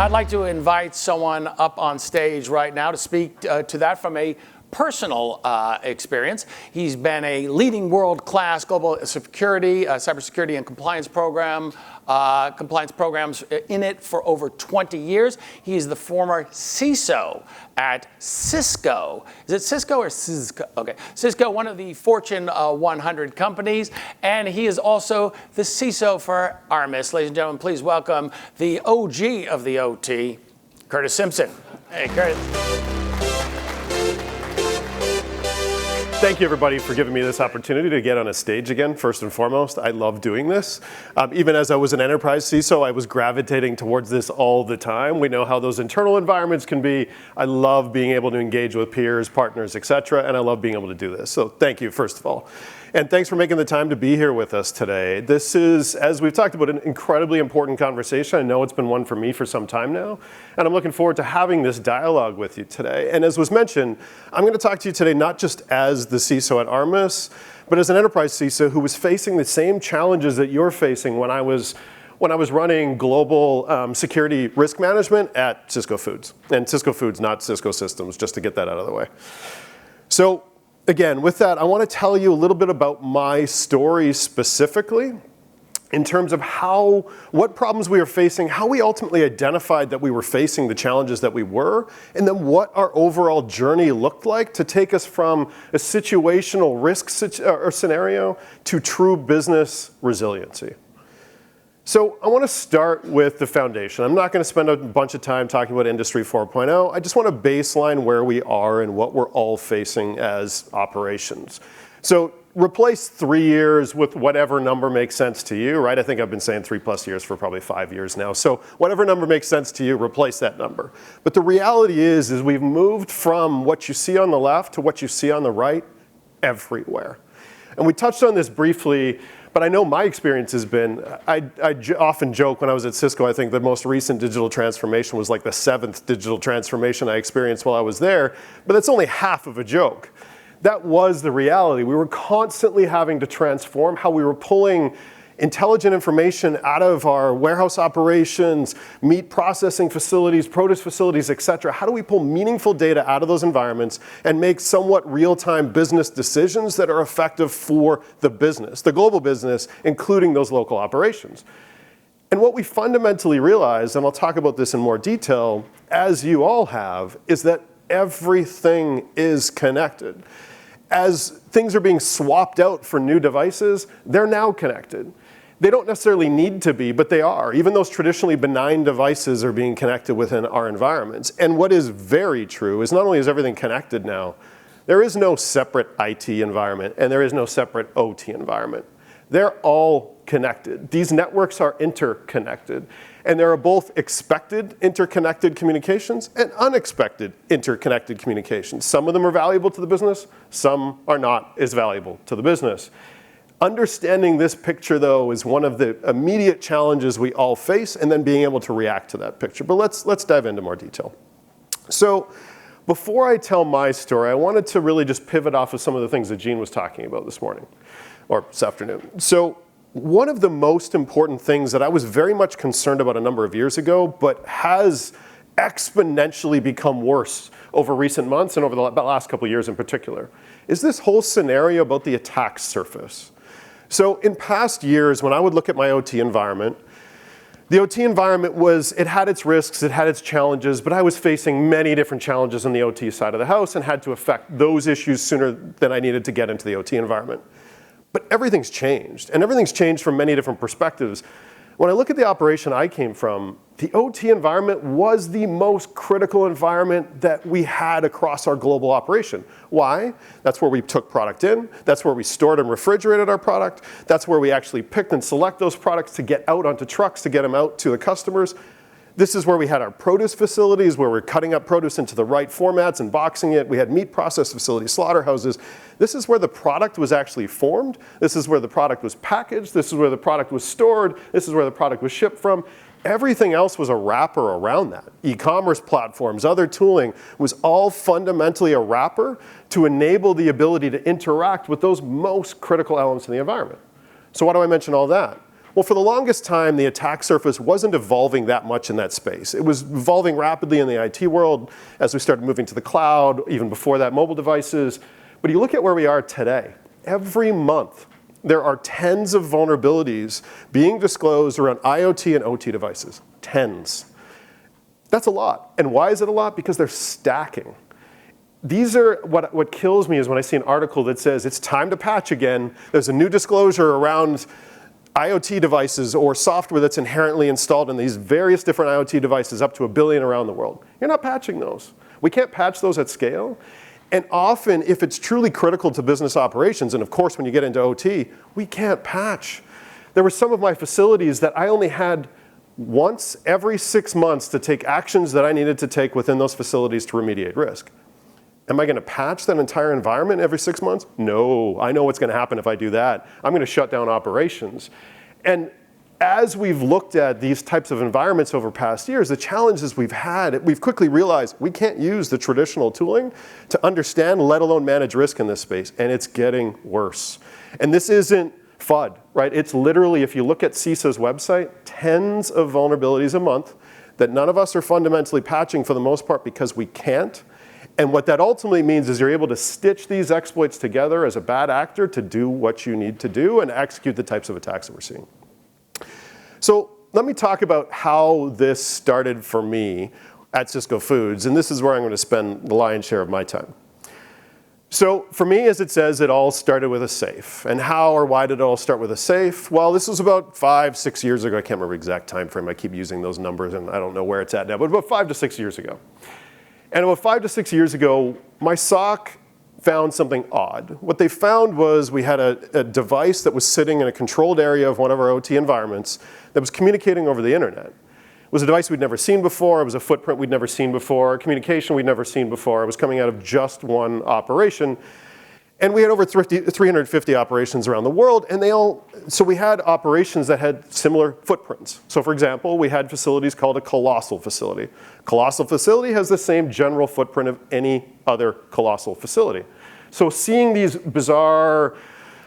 I'd like to invite someone up on stage right now to speak to that from a personal experience. He's been a leading world-class global security, cybersecurity and compliance programs in it for over 20 years. He is the former Ciso at Cisco. Is it Cisco or Cisco? Okay, Cisco, one of the Fortune 100 companies, and he is also the Ciso for Armis. Ladies and gentlemen, please welcome the OG of the OT, Curtis Simpson. Hey, Curtis. Thank you, everybody, for giving me this opportunity to get on a stage again. First and foremost, I love doing this. Even as I was an enterprise CISO, I was gravitating towards this all the time. We know how those internal environments can be. I love being able to engage with peers, partners, et cetera, and I love being able to do this. So thank you, first of all. And thanks for making the time to be here with us today. This is, as we've talked about, an incredibly important conversation. I know it's been one for me for some time now, and I'm looking forward to having this dialogue with you today. And as was mentioned, I'm going to talk to you today not just as the CISO at Armis, but as an enterprise CISO who was facing the same challenges that you're facing when I was running global security risk management at Cisco Foods. And Cisco Foods, not Cisco Systems, just to get that out of the way. So again, with that, I want to tell you a little bit about my story specifically in terms of what problems we were facing, how we ultimately identified that we were facing the challenges that we were, and then what our overall journey looked like to take us from a situational risk scenario to true business resiliency. So I want to start with the foundation. I'm not going to spend a bunch of time talking about Industry 4.0. I just want to baseline where we are and what we're all facing as operations. So replace 3 years with whatever number makes sense to you, right? I think I've been saying 3+ years for probably 5 years now. So whatever number makes sense to you, replace that number. But the reality is we've moved from what you see on the left to what you see on the right everywhere. And we touched on this briefly, but I know my experience has been, I often joke when I was at Cisco, I think the most recent digital transformation was like the 7th digital transformation I experienced while I was there, but that's only half of a joke. That was the reality. We were constantly having to transform how we were pulling intelligent information out of our warehouse operations, meat processing facilities, produce facilities, et cetera. How do we pull meaningful data out of those environments and make somewhat real-time business decisions that are effective for the business, the global business, including those local operations? And what we fundamentally realized, and I'll talk about this in more detail, as you all have, is that everything is connected. As things are being swapped out for new devices, they're now connected. They don't necessarily need to be, but they are. Even those traditionally benign devices are being connected within our environments. And what is very true is not only is everything connected now, there is no separate IT environment and there is no separate OT environment. They're all connected. These networks are interconnected. And there are both expected interconnected communications and unexpected interconnected communications. Some of them are valuable to the business, some are not as valuable to the business. Understanding this picture, though, is one of the immediate challenges we all face, and then being able to react to that picture. But let's dive into more detail. So before I tell my story, I wanted to really just pivot off of some of the things that Gene was talking about this morning, or this afternoon. So one of the most important things that I was very much concerned about a number of years ago, but has exponentially become worse over recent months and over the last couple of years in particular, is this whole scenario about the attack surface. So in past years, when I would look at my OT environment, the OT environment it had its risks, it had its challenges, but I was facing many different challenges on the OT side of the house and had to affect those issues sooner than I needed to get into the OT environment. But everything's changed, and everything's changed from many different perspectives. When I look at the operation I came from, the OT environment was the most critical environment that we had across our global operation. Why? That's where we took product in. That's where we stored and refrigerated our product. That's where we actually picked and select those products to get out onto trucks, to get them out to the customers. This is where we had our produce facilities, where we're cutting up produce into the right formats and boxing it. We had meat process facilities, slaughterhouses. This is where the product was actually formed. This is where the product was packaged. This is where the product was stored. This is where the product was shipped from. Everything else was a wrapper around that. E-commerce platforms, other tooling was all fundamentally a wrapper to enable the ability to interact with those most critical elements in the environment. So why do I mention all that? Well, for the longest time, the attack surface wasn't evolving that much in that space. It was evolving rapidly in the IT world as we started moving to the cloud, even before that, mobile devices. But you look at where we are today. Every month, there are tens of vulnerabilities being disclosed around IoT and OT devices. Tens. That's a lot. And why is it a lot? Because they're stacking. These are, what kills me is when I see an article that says it's time to patch again. There's a new disclosure around IoT devices or software that's inherently installed in these various different IoT devices, up to 1 billion around the world. You're not patching those. We can't patch those at scale. And often, if it's truly critical to business operations, and of course when you get into OT, we can't patch. There were some of my facilities that I only had once every 6 months to take actions that I needed to take within those facilities to remediate risk. Am I going to patch that entire environment every 6 months? No, I know what's going to happen if I do that. I'm going to shut down operations. And as we've looked at these types of environments over past years, the challenges we've quickly realized we can't use the traditional tooling to understand, let alone manage risk in this space, and it's getting worse. And this isn't FUD, right? It's literally, if you look at Ciso's website, tens of vulnerabilities a month that none of us are fundamentally patching for the most part because we can't. And what that ultimately means is you're able to stitch these exploits together as a bad actor to do what you need to do and execute the types of attacks that we're seeing. So let me talk about how this started for me at Cisco Foods, and this is where I'm going to spend the lion's share of my time. So for me, as it says, it all started with a safe. And how or why did it all start with a safe? Well, this was about 5, 6 years ago. I can't remember the exact time frame. I keep using those numbers, and I don't know where it's at now, but about 5 to 6 years ago. And about 5 to 6 years ago, my SOC found something odd. What they found was we had a device that was sitting in a controlled area of one of our OT environments that was communicating over the internet. It was a device we'd never seen before. It was a footprint we'd never seen before. Communication we'd never seen before. It was coming out of just one operation. And we had over 350 operations around the world, and so we had operations that had similar footprints. So for example, we had facilities called a colossal facility. Colossal facility has the same general footprint of any other colossal facility. So seeing these bizarre,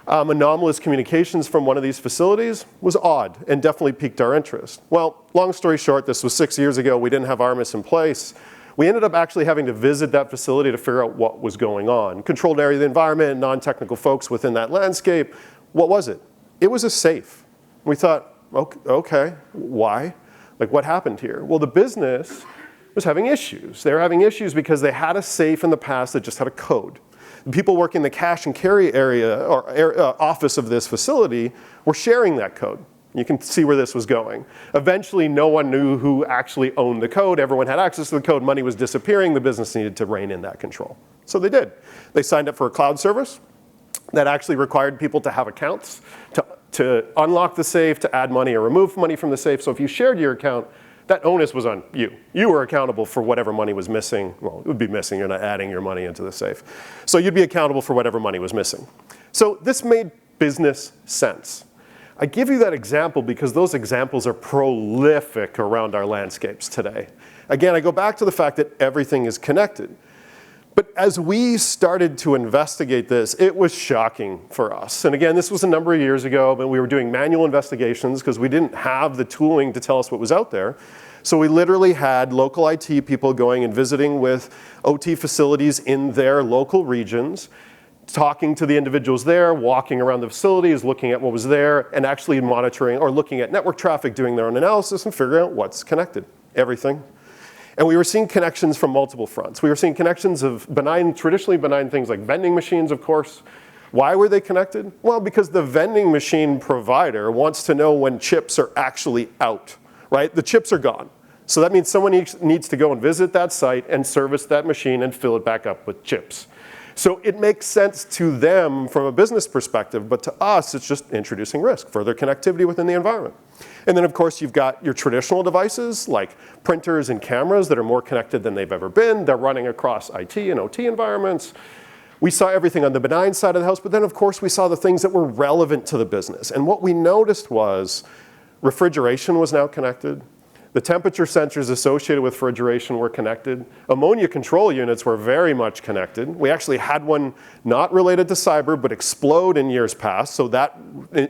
anomalous communications from one of these facilities was odd and definitely piqued our interest. Well, long story short, this was 6 years ago. We didn't have Armis in place. We ended up actually having to visit that facility to figure out what was going on. Controlled area of the environment, non-technical folks within that landscape. What was it? It was a safe. We thought, okay, why? Like, what happened here? Well, the business was having issues. They were having issues because they had a safe in the past that just had a code. The people working the cash and carry area or office of this facility were sharing that code. You can see where this was going. Eventually, no one knew who actually owned the code. Everyone had access to the code. Money was disappearing. The business needed to rein in that control. So they did. They signed up for a cloud service that actually required people to have accounts to unlock the safe, to add money or remove money from the safe. So if you shared your account, that onus was on you. You were accountable for whatever money was missing. Well, it would be missing. You're not adding your money into the safe. So you'd be accountable for whatever money was missing. So this made business sense. I give you that example because those examples are prolific around our landscapes today. Again, I go back to the fact that everything is connected. But as we started to investigate this, it was shocking for us. And again, this was a number of years ago, but we were doing manual investigations because we didn't have the tooling to tell us what was out there. So we literally had local IT people going and visiting with OT facilities in their local regions, talking to the individuals there, walking around the facilities, looking at what was there, and actually monitoring or looking at network traffic, doing their own analysis and figuring out what's connected. Everything. And we were seeing connections from multiple fronts. We were seeing connections of traditionally benign things like vending machines, of course. Why were they connected? Well, because the vending machine provider wants to know when chips are actually out, right? The chips are gone. So that means someone needs to go and visit that site and service that machine and fill it back up with chips. So it makes sense to them from a business perspective, but to us, it's just introducing risk, further connectivity within the environment. And then, of course, you've got your traditional devices like printers and cameras that are more connected than they've ever been. They're running across IT and OT environments. We saw everything on the benign side of the house, but then, of course, we saw the things that were relevant to the business. And what we noticed was refrigeration was now connected. The temperature sensors associated with refrigeration were connected. Ammonia control units were very much connected. We actually had one not related to cyber, but explode in years past, so that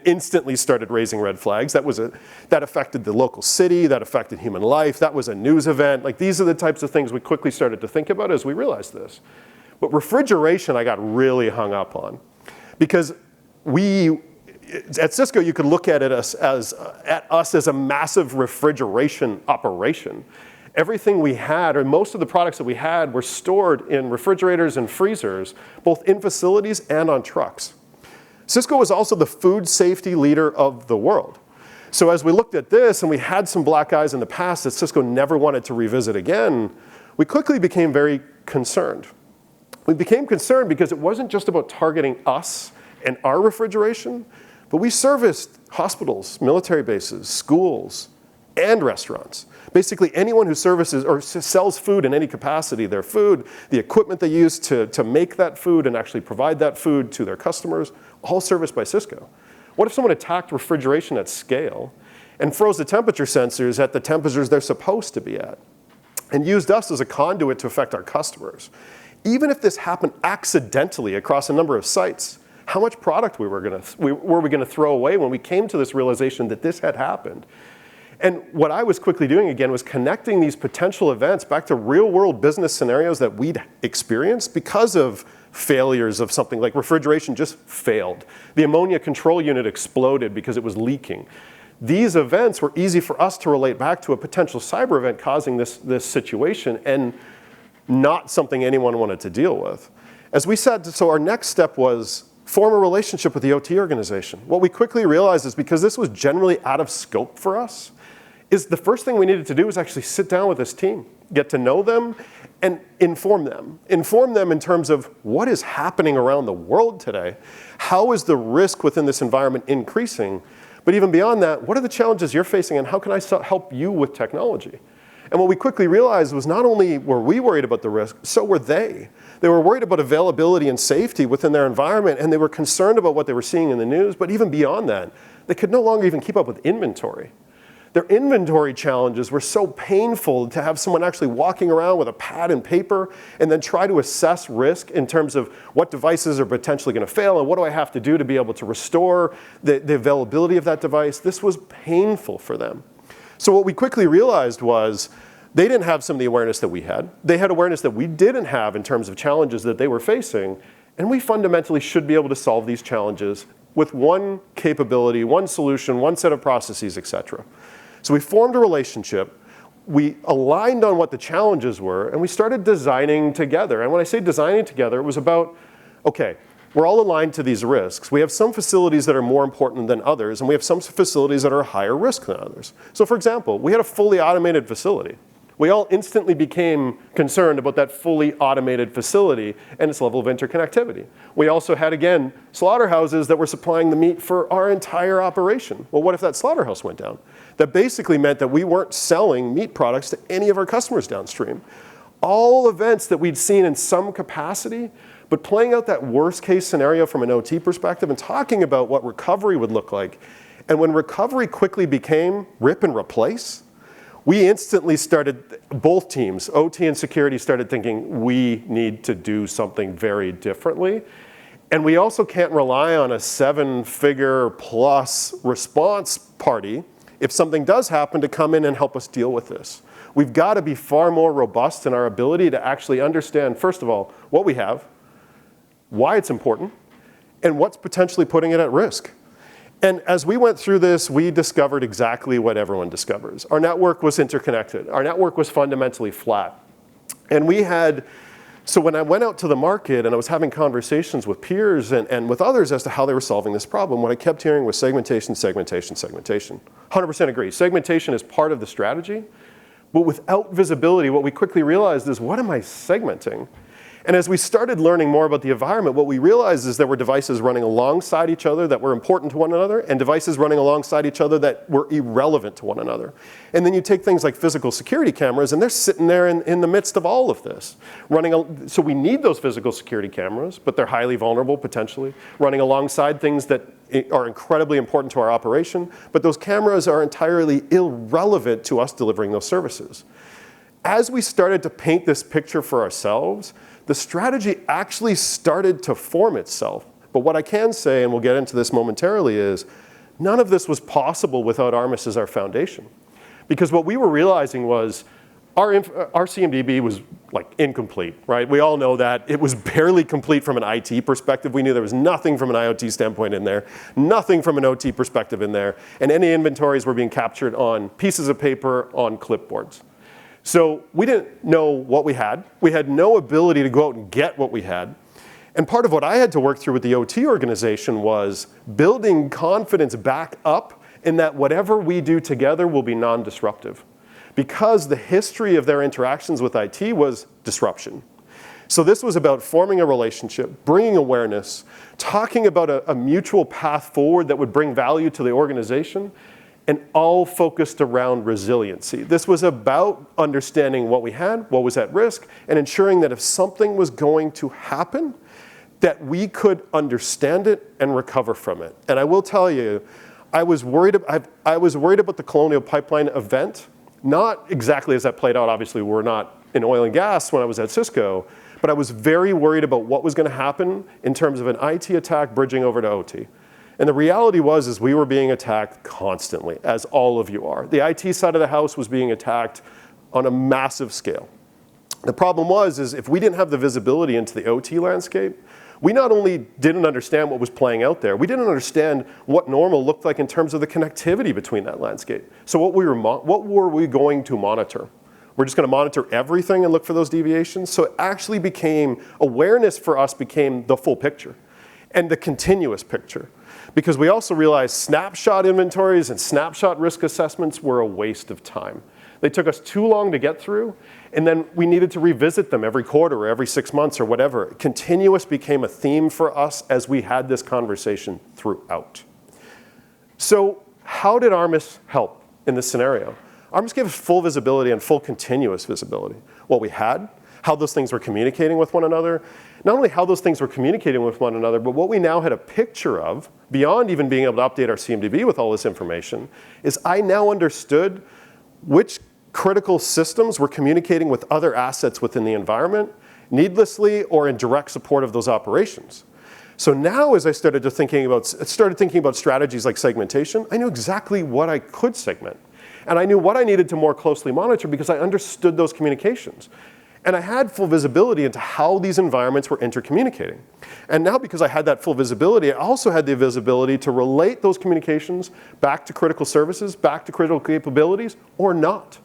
instantly started raising red flags. That affected the local city, that affected human life, that was a news event. Like, these are the types of things we quickly started to think about as we realized this. But refrigeration I got really hung up on, because at Cisco, you could look at us as a massive refrigeration operation. Everything we had, or most of the products that we had, were stored in refrigerators and freezers, both in facilities and on trucks. Cisco was also the food safety leader of the world. So as we looked at this, and we had some black eyes in the past that Cisco never wanted to revisit again, we quickly became very concerned. We became concerned because it wasn't just about targeting us and our refrigeration, but we serviced hospitals, military bases, schools, and restaurants. Basically anyone who services or sells food in any capacity, their food, the equipment they use to make that food and actually provide that food to their customers, all serviced by Cisco. What if someone attacked refrigeration at scale and froze the temperature sensors at the temperatures they're supposed to be at, and used us as a conduit to affect our customers? Even if this happened accidentally across a number of sites, how much product were we going to throw away when we came to this realization that this had happened? And what I was quickly doing again was connecting these potential events back to real world business scenarios that we'd experienced because of failures of something like refrigeration just failed. The ammonia control unit exploded because it was leaking. These events were easy for us to relate back to a potential cyber event causing this situation, and not something anyone wanted to deal with. As we said, so our next step was form a relationship with the OT organization. What we quickly realized is, because this was generally out of scope for us, is the first thing we needed to do was actually sit down with this team, get to know them, and inform them. Inform them in terms of what is happening around the world today. How is the risk within this environment increasing? But even beyond that, what are the challenges you're facing, and how can I help you with technology? And what we quickly realized was, not only were we worried about the risk, so were they. They were worried about availability and safety within their environment, and they were concerned about what they were seeing in the news. But even beyond that, they could no longer even keep up with inventory. Their inventory challenges were so painful to have someone actually walking around with a pad and paper and then try to assess risk in terms of what devices are potentially going to fail and what do I have to do to be able to restore the availability of that device. This was painful for them. So what we quickly realized was, they didn't have some of the awareness that we had. They had awareness that we didn't have in terms of challenges that they were facing. And we fundamentally should be able to solve these challenges with one capability, one solution, one set of processes, et cetera. So we formed a relationship. We aligned on what the challenges were, and we started designing together. And when I say designing together, it was about, okay, we're all aligned to these risks. We have some facilities that are more important than others, and we have some facilities that are higher risk than others. So for example, we had a fully automated facility. We all instantly became concerned about that fully automated facility and its level of interconnectivity. We also had, again, slaughterhouses that were supplying the meat for our entire operation. Well, what if that slaughterhouse went down? That basically meant that we weren't selling meat products to any of our customers downstream. All events that we'd seen in some capacity, but playing out that worst case scenario from an OT perspective and talking about what recovery would look like. And when recovery quickly became rip and replace, we instantly started, both teams, OT and security, started thinking we need to do something very differently. And we also can't rely on a 7-figure plus response party if something does happen to come in and help us deal with this. We've got to be far more robust in our ability to actually understand, first of all, what we have, why it's important, and what's potentially putting it at risk. And as we went through this, we discovered exactly what everyone discovers. Our network was interconnected. Our network was fundamentally flat. And we had, so when I went out to the market and I was having conversations with peers and with others as to how they were solving this problem, what I kept hearing was segmentation, segmentation, segmentation. 100% agree. Segmentation is part of the strategy. But without visibility, what we quickly realized is, what am I segmenting? And as we started learning more about the environment, what we realized is there were devices running alongside each other that were important to one another, and devices running alongside each other that were irrelevant to one another. And then you take things like physical security cameras, and they're sitting there in the midst of all of this. So we need those physical security cameras, but they're highly vulnerable potentially, running alongside things that are incredibly important to our operation, but those cameras are entirely irrelevant to us delivering those services. As we started to paint this picture for ourselves, the strategy actually started to form itself. But what I can say, and we'll get into this momentarily, is none of this was possible without Armis as our foundation. Because what we were realizing was our CMDB was like incomplete, right? We all know that. It was barely complete from an IT perspective. We knew there was nothing from an IoT standpoint in there, nothing from an OT perspective in there, and any inventories were being captured on pieces of paper on clipboards. So we didn't know what we had. We had no ability to go out and get what we had. And part of what I had to work through with the OT organization was building confidence back up in that whatever we do together will be non-disruptive. Because the history of their interactions with IT was disruption. So this was about forming a relationship, bringing awareness, talking about a mutual path forward that would bring value to the organization, and all focused around resiliency. This was about understanding what we had, what was at risk, and ensuring that if something was going to happen, that we could understand it and recover from it. And I will tell you, I was worried about the Colonial Pipeline event, not exactly as that played out. Obviously, we're not in oil and gas when I was at Cisco, but I was very worried about what was going to happen in terms of an IT attack bridging over to OT. And the reality was we were being attacked constantly, as all of you are. The IT side of the house was being attacked on a massive scale. The problem was if we didn't have the visibility into the OT landscape, we not only didn't understand what was playing out there, we didn't understand what normal looked like in terms of the connectivity between that landscape. So what were we going to monitor? We're just going to monitor everything and look for those deviations? So it actually became, awareness for us became the full picture and the continuous picture. Because we also realized snapshot inventories and snapshot risk assessments were a waste of time. They took us too long to get through, and then we needed to revisit them every quarter or every 6 months or whatever. Continuous became a theme for us as we had this conversation throughout. So how did Armis help in this scenario? Armis gave us full visibility and full continuous visibility. What we had, how those things were communicating with one another, not only how those things were communicating with one another, but what we now had a picture of, beyond even being able to update our CMDB with all this information, is I now understood which critical systems were communicating with other assets within the environment, needlessly or in direct support of those operations. So now as I started thinking about strategies like segmentation, I knew exactly what I could segment. And I knew what I needed to more closely monitor because I understood those communications. And I had full visibility into how these environments were intercommunicating. And now because I had that full visibility, I also had the visibility to relate those communications back to critical services, back to critical capabilities, or not.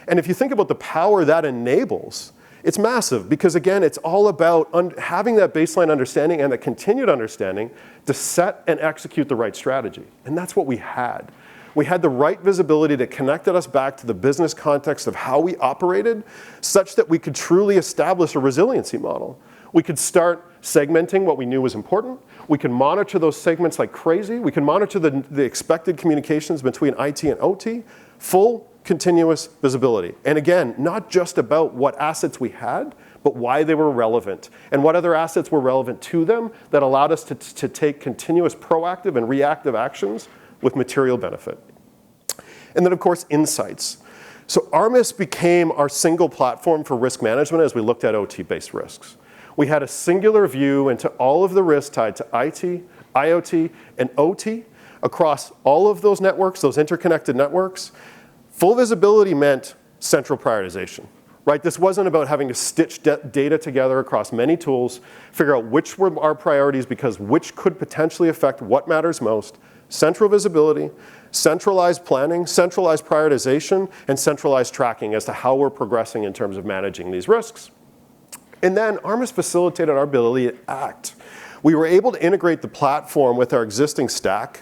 And if you think about the power that enables, it's massive because again, it's all about having that baseline understanding and that continued understanding to set and execute the right strategy. And that's what we had. We had the right visibility that connected us back to the business context of how we operated such that we could truly establish a resiliency model. We could start segmenting what we knew was important. We could monitor those segments like crazy. We could monitor the expected communications between IT and OT, full continuous visibility. And again, not just about what assets we had, but why they were relevant and what other assets were relevant to them that allowed us to take continuous proactive and reactive actions with material benefit. And then of course, insights. So Armis became our single platform for risk management as we looked at OT-based risks. We had a singular view into all of the risks tied to IT, IoT, and OT across all of those networks, those interconnected networks. Full visibility meant central prioritization. Right? This wasn't about having to stitch data together across many tools, figure out which were our priorities because which could potentially affect what matters most. Central visibility, centralized planning, centralized prioritization, and centralized tracking as to how we're progressing in terms of managing these risks. And then Armis facilitated our ability to act. We were able to integrate the platform with our existing stack.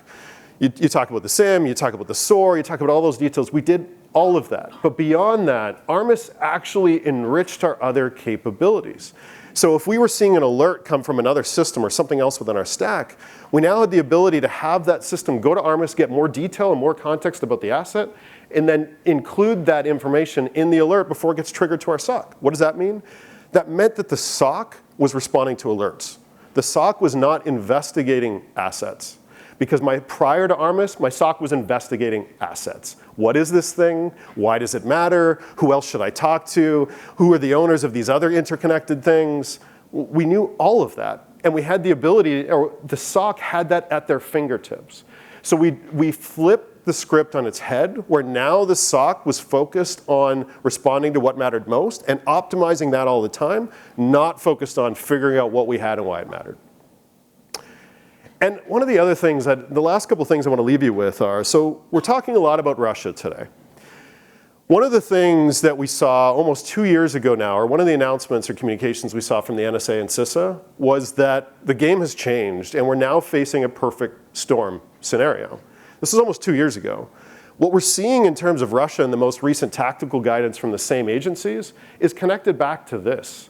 You talk about the SIM, you talk about the SOAR, you talk about all those details. We did all of that. But beyond that, Armis actually enriched our other capabilities. So if we were seeing an alert come from another system or something else within our stack, we now had the ability to have that system go to Armis, get more detail and more context about the asset, and then include that information in the alert before it gets triggered to our SOC. What does that mean? That meant that the SOC was responding to alerts. The SOC was not investigating assets. Because prior to Armis, my SOC was investigating assets. What is this thing? Why does it matter? Who else should I talk to? Who are the owners of these other interconnected things? We knew all of that. And we had the ability, or the SOC had that at their fingertips. So we flipped the script on its head, where now the SOC was focused on responding to what mattered most and optimizing that all the time, not focused on figuring out what we had and why it mattered. And one of the other things, the last couple of things I want to leave you with are, so we're talking a lot about Russia today. One of the things that we saw almost 2 years ago now, or one of the announcements or communications we saw from the NSA and CISA, was that the game has changed and we're now facing a perfect storm scenario. This is almost 2 years ago. What we're seeing in terms of Russia and the most recent tactical guidance from the same agencies is connected back to this.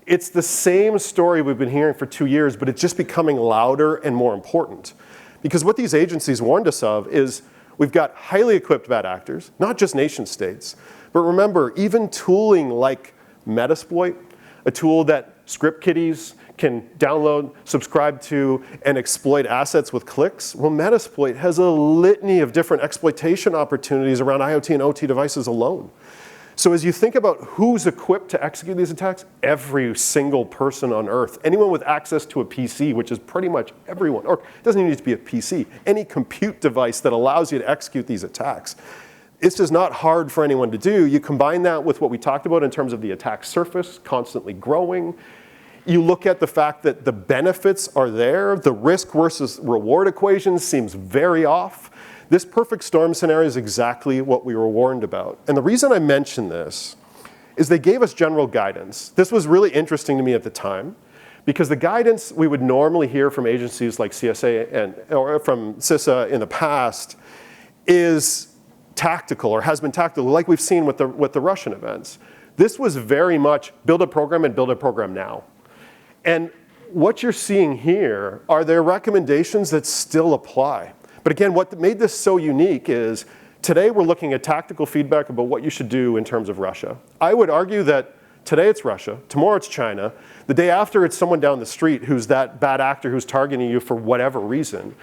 It's the same story we've been hearing for 2 years, but it's just becoming louder and more important. Because what these agencies warned us of is we've got highly equipped bad actors, not just nation states, but remember, even tooling like Metasploit, a tool that script kiddies can download, subscribe to, and exploit assets with clicks. Well, Metasploit has a litany of different exploitation opportunities around IoT and OT devices alone. So as you think about who's equipped to execute these attacks, every single person on Earth, anyone with access to a PC, which is pretty much everyone, or it doesn't even need to be a PC, any compute device that allows you to execute these attacks. It's just not hard for anyone to do. You combine that with what we talked about in terms of the attack surface constantly growing. You look at the fact that the benefits are there, the risk versus reward equation seems very off. This perfect storm scenario is exactly what we were warned about. And the reason I mention this is they gave us general guidance. This was really interesting to me at the time, because the guidance we would normally hear from agencies like CSA or from CISA in the past is tactical, or has been tactical, like we've seen with the Russian events. This was very much build a program and build a program now. And what you're seeing here are their recommendations that still apply. But again, what made this so unique is today we're looking at tactical feedback about what you should do in terms of Russia. I would argue that today it's Russia, tomorrow it's China, the day after it's someone down the street who's that bad actor who's targeting you for whatever reason.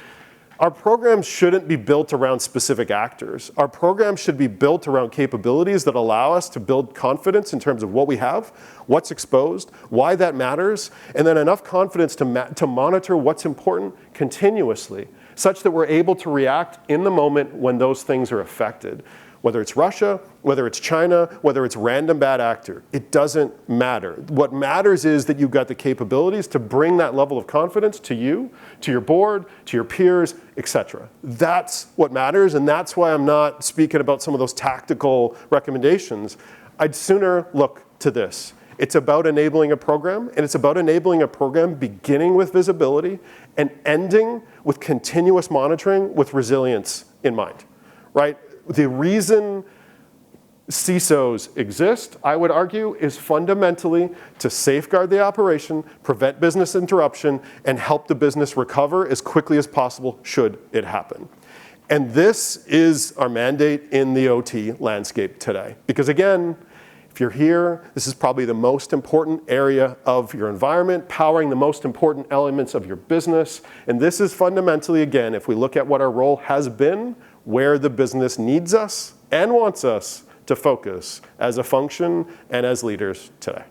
Our programs shouldn't be built around specific actors. Our programs should be built around capabilities that allow us to build confidence in terms of what we have, what's exposed, why that matters, and then enough confidence to monitor what's important continuously, such that we're able to react in the moment when those things are affected. Whether it's Russia, whether it's China, whether it's random bad actor, it doesn't matter. What matters is that you've got the capabilities to bring that level of confidence to you, to your board, to your peers, etc. That's what matters, and that's why I'm not speaking about some of those tactical recommendations. I'd sooner look to this. It's about enabling a program, and it's about enabling a program beginning with visibility and ending with continuous monitoring with resilience in mind, right? The reason CISOs exist, I would argue, is fundamentally to safeguard the operation, prevent business interruption, and help the business recover as quickly as possible should it happen. And this is our mandate in the OT landscape today. Because again, if you're here, this is probably the most important area of your environment, powering the most important elements of your business. And this is fundamentally, again, if we look at what our role has been, where the business needs us and wants us to focus as a function and as leaders today.